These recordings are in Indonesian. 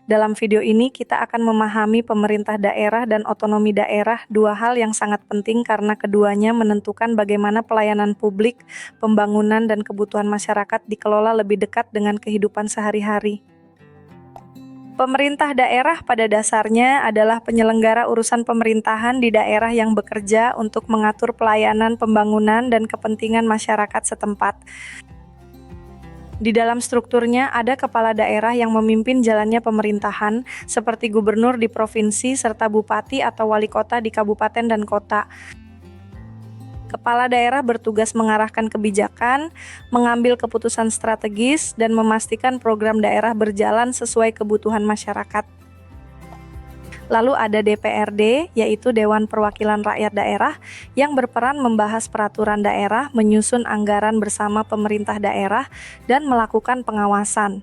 Dalam video ini kita akan memahami pemerintah daerah dan otonomi daerah, dua hal yang sangat penting karena keduanya menentukan bagaimana pelayanan publik, pembangunan, dan kebutuhan masyarakat dikelola lebih dekat dengan kehidupan sehari-hari. Pemerintah daerah pada dasarnya adalah penyelenggara urusan pemerintahan di daerah yang bekerja untuk mengatur pelayanan pembangunan dan kepentingan masyarakat setempat. Di dalam strukturnya ada kepala daerah yang memimpin jalannya pemerintahan, seperti gubernur di provinsi serta bupati atau wali kota di kabupaten dan kota. Kepala daerah bertugas mengarahkan kebijakan, mengambil keputusan strategis, dan memastikan program daerah berjalan sesuai kebutuhan masyarakat. Lalu ada DPRD, yaitu Dewan Perwakilan Rakyat Daerah, yang berperan membahas peraturan daerah, menyusun anggaran bersama pemerintah daerah, dan melakukan pengawasan.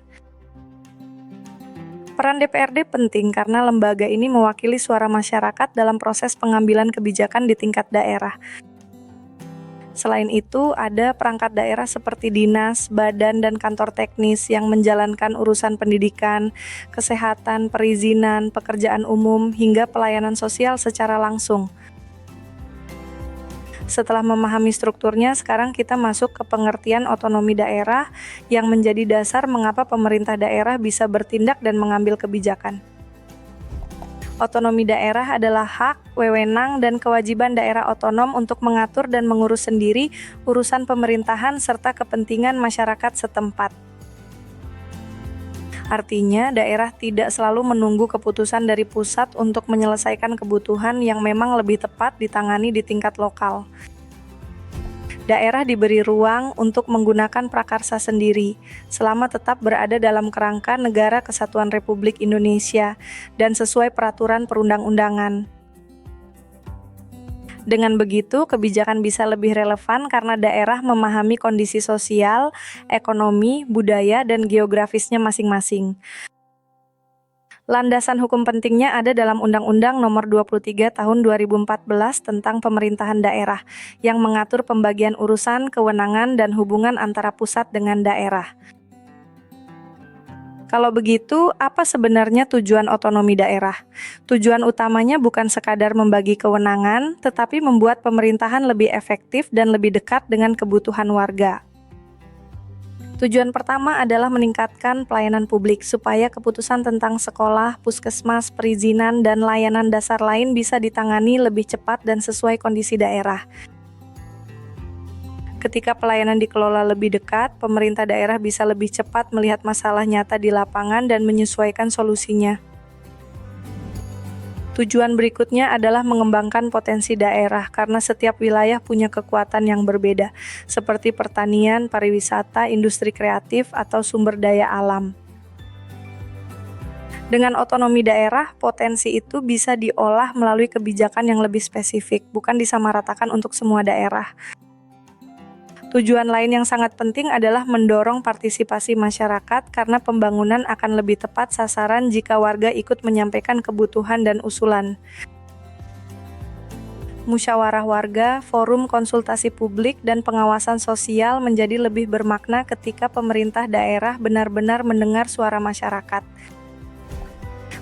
Peran DPRD penting karena lembaga ini mewakili suara masyarakat dalam proses pengambilan kebijakan di tingkat daerah. Selain itu, ada perangkat daerah seperti dinas, badan, dan kantor teknis yang menjalankan urusan pendidikan, kesehatan, perizinan, pekerjaan umum, hingga pelayanan sosial secara langsung. Setelah memahami strukturnya, sekarang kita masuk ke pengertian otonomi daerah yang menjadi dasar mengapa pemerintah daerah bisa bertindak dan mengambil kebijakan. Otonomi daerah adalah hak, wewenang, dan kewajiban daerah otonom untuk mengatur dan mengurus sendiri urusan pemerintahan serta kepentingan masyarakat setempat. Artinya, daerah tidak selalu menunggu keputusan dari pusat untuk menyelesaikan kebutuhan yang memang lebih tepat ditangani di tingkat lokal. Daerah diberi ruang untuk menggunakan prakarsa sendiri, selama tetap berada dalam kerangka Negara Kesatuan Republik Indonesia dan sesuai peraturan perundang-undangan. Dengan begitu, kebijakan bisa lebih relevan karena daerah memahami kondisi sosial, ekonomi, budaya, dan geografisnya masing-masing. Landasan hukum pentingnya ada dalam Undang-Undang Nomor 23 Tahun 2014 tentang Pemerintahan Daerah, yang mengatur pembagian urusan, kewenangan, dan hubungan antara pusat dengan daerah. Kalau begitu, apa sebenarnya tujuan otonomi daerah? Tujuan utamanya bukan sekadar membagi kewenangan, tetapi membuat pemerintahan lebih efektif dan lebih dekat dengan kebutuhan warga. Tujuan pertama adalah meningkatkan pelayanan publik supaya keputusan tentang sekolah, puskesmas, perizinan, dan layanan dasar lain bisa ditangani lebih cepat dan sesuai kondisi daerah. Ketika pelayanan dikelola lebih dekat, pemerintah daerah bisa lebih cepat melihat masalah nyata di lapangan dan menyesuaikan solusinya. Tujuan berikutnya adalah mengembangkan potensi daerah karena setiap wilayah punya kekuatan yang berbeda, seperti pertanian, pariwisata, industri kreatif, atau sumber daya alam. Dengan otonomi daerah, potensi itu bisa diolah melalui kebijakan yang lebih spesifik, bukan disamaratakan untuk semua daerah. Tujuan lain yang sangat penting adalah mendorong partisipasi masyarakat karena pembangunan akan lebih tepat sasaran jika warga ikut menyampaikan kebutuhan dan usulan. Musyawarah warga, forum konsultasi publik, dan pengawasan sosial menjadi lebih bermakna ketika pemerintah daerah benar-benar mendengar suara masyarakat.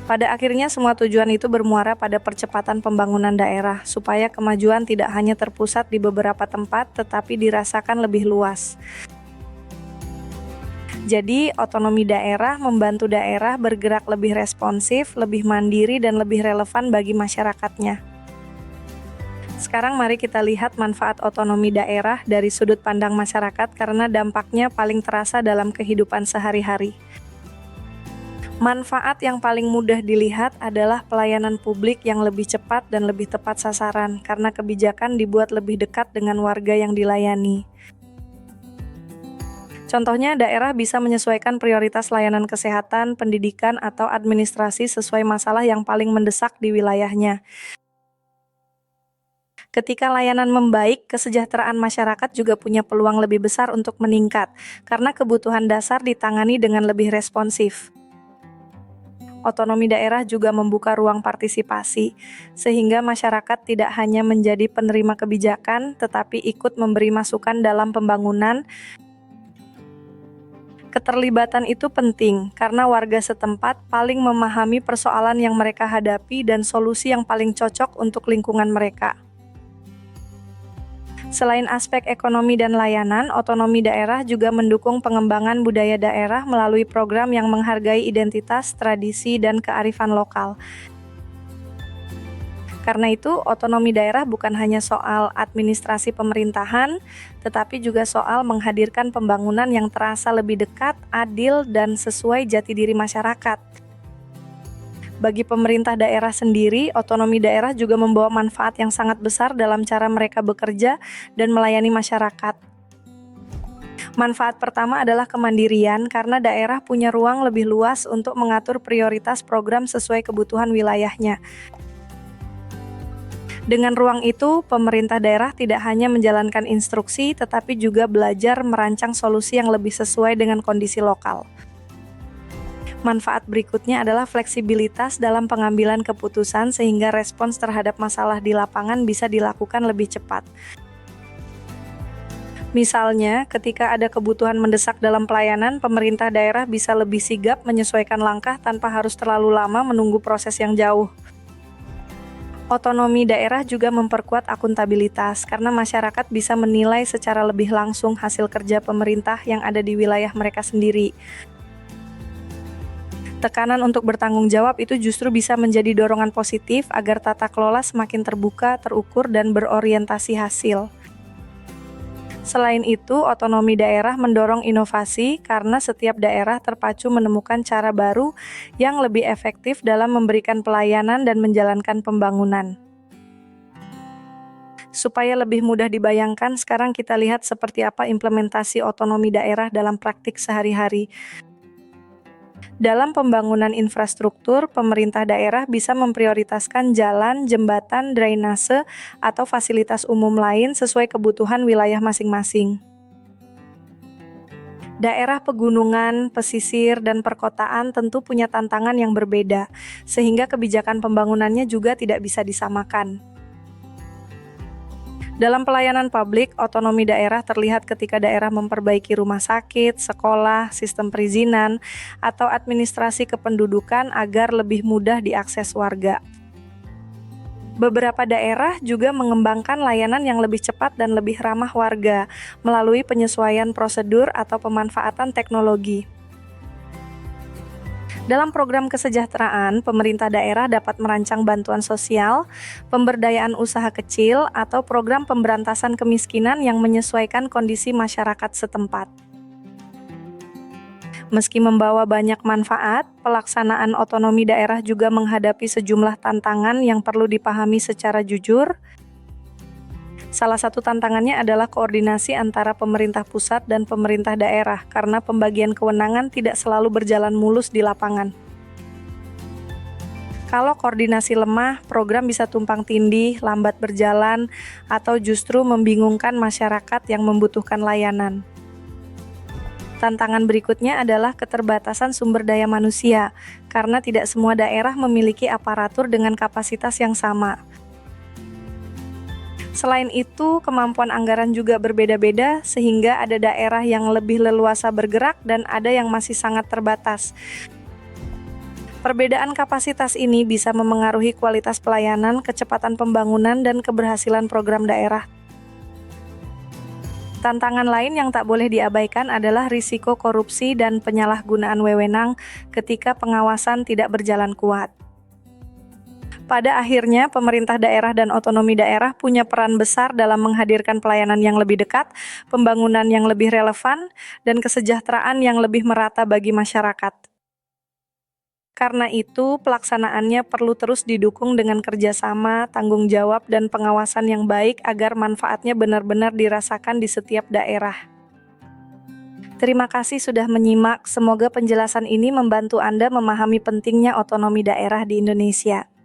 Pada akhirnya semua tujuan itu bermuara pada percepatan pembangunan daerah, supaya kemajuan tidak hanya terpusat di beberapa tempat, tetapi dirasakan lebih luas. Jadi, otonomi daerah membantu daerah bergerak lebih responsif, lebih mandiri, dan lebih relevan bagi masyarakatnya. Sekarang mari kita lihat manfaat otonomi daerah dari sudut pandang masyarakat karena dampaknya paling terasa dalam kehidupan sehari-hari. Manfaat yang paling mudah dilihat adalah pelayanan publik yang lebih cepat dan lebih tepat sasaran, karena kebijakan dibuat lebih dekat dengan warga yang dilayani. Contohnya, daerah bisa menyesuaikan prioritas layanan kesehatan, pendidikan, atau administrasi sesuai masalah yang paling mendesak di wilayahnya. Ketika layanan membaik, kesejahteraan masyarakat juga punya peluang lebih besar untuk meningkat, karena kebutuhan dasar ditangani dengan lebih responsif. Otonomi daerah juga membuka ruang partisipasi, sehingga masyarakat tidak hanya menjadi penerima kebijakan, tetapi ikut memberi masukan dalam pembangunan. Keterlibatan itu penting karena warga setempat paling memahami persoalan yang mereka hadapi dan solusi yang paling cocok untuk lingkungan mereka. Selain aspek ekonomi dan layanan, otonomi daerah juga mendukung pengembangan budaya daerah melalui program yang menghargai identitas, tradisi, dan kearifan lokal. Karena itu, otonomi daerah bukan hanya soal administrasi pemerintahan, tetapi juga soal menghadirkan pembangunan yang terasa lebih dekat, adil, dan sesuai jati diri masyarakat. Bagi pemerintah daerah sendiri, otonomi daerah juga membawa manfaat yang sangat besar dalam cara mereka bekerja dan melayani masyarakat. Manfaat pertama adalah kemandirian karena daerah punya ruang lebih luas untuk mengatur prioritas program sesuai kebutuhan wilayahnya. Dengan ruang itu, pemerintah daerah tidak hanya menjalankan instruksi, tetapi juga belajar merancang solusi yang lebih sesuai dengan kondisi lokal. Manfaat berikutnya adalah fleksibilitas dalam pengambilan keputusan sehingga respons terhadap masalah di lapangan bisa dilakukan lebih cepat. Misalnya, ketika ada kebutuhan mendesak dalam pelayanan, pemerintah daerah bisa lebih sigap menyesuaikan langkah tanpa harus terlalu lama menunggu proses yang jauh. Otonomi daerah juga memperkuat akuntabilitas karena masyarakat bisa menilai secara lebih langsung hasil kerja pemerintah yang ada di wilayah mereka sendiri. Tekanan untuk bertanggung jawab itu justru bisa menjadi dorongan positif agar tata kelola semakin terbuka, terukur, dan berorientasi hasil. Selain itu, otonomi daerah mendorong inovasi karena setiap daerah terpacu menemukan cara baru yang lebih efektif dalam memberikan pelayanan dan menjalankan pembangunan. Supaya lebih mudah dibayangkan, sekarang kita lihat seperti apa implementasi otonomi daerah dalam praktik sehari-hari. Dalam pembangunan infrastruktur, pemerintah daerah bisa memprioritaskan jalan, jembatan, drainase, atau fasilitas umum lain sesuai kebutuhan wilayah masing-masing. Daerah pegunungan, pesisir, dan perkotaan tentu punya tantangan yang berbeda, sehingga kebijakan pembangunannya juga tidak bisa disamakan. Dalam pelayanan publik, otonomi daerah terlihat ketika daerah memperbaiki rumah sakit, sekolah, sistem perizinan, atau administrasi kependudukan agar lebih mudah diakses warga. Beberapa daerah juga mengembangkan layanan yang lebih cepat dan lebih ramah warga melalui penyesuaian prosedur atau pemanfaatan teknologi. Dalam program kesejahteraan, pemerintah daerah dapat merancang bantuan sosial, pemberdayaan usaha kecil, atau program pemberantasan kemiskinan yang menyesuaikan kondisi masyarakat setempat. Meski membawa banyak manfaat, pelaksanaan otonomi daerah juga menghadapi sejumlah tantangan yang perlu dipahami secara jujur. Salah satu tantangannya adalah koordinasi antara pemerintah pusat dan pemerintah daerah karena pembagian kewenangan tidak selalu berjalan mulus di lapangan. Kalau koordinasi lemah, program bisa tumpang tindih, lambat berjalan, atau justru membingungkan masyarakat yang membutuhkan layanan. Tantangan berikutnya adalah keterbatasan sumber daya manusia, karena tidak semua daerah memiliki aparatur dengan kapasitas yang sama. Selain itu, kemampuan anggaran juga berbeda-beda sehingga ada daerah yang lebih leluasa bergerak dan ada yang masih sangat terbatas. Perbedaan kapasitas ini bisa memengaruhi kualitas pelayanan, kecepatan pembangunan, dan keberhasilan program daerah. Tantangan lain yang tak boleh diabaikan adalah risiko korupsi dan penyalahgunaan wewenang ketika pengawasan tidak berjalan kuat. Pada akhirnya, pemerintah daerah dan otonomi daerah punya peran besar dalam menghadirkan pelayanan yang lebih dekat, pembangunan yang lebih relevan, dan kesejahteraan yang lebih merata bagi masyarakat. Karena itu, pelaksanaannya perlu terus didukung dengan kerjasama, tanggung jawab, dan pengawasan yang baik agar manfaatnya benar-benar dirasakan di setiap daerah. Terima kasih sudah menyimak, semoga penjelasan ini membantu Anda memahami pentingnya otonomi daerah di Indonesia.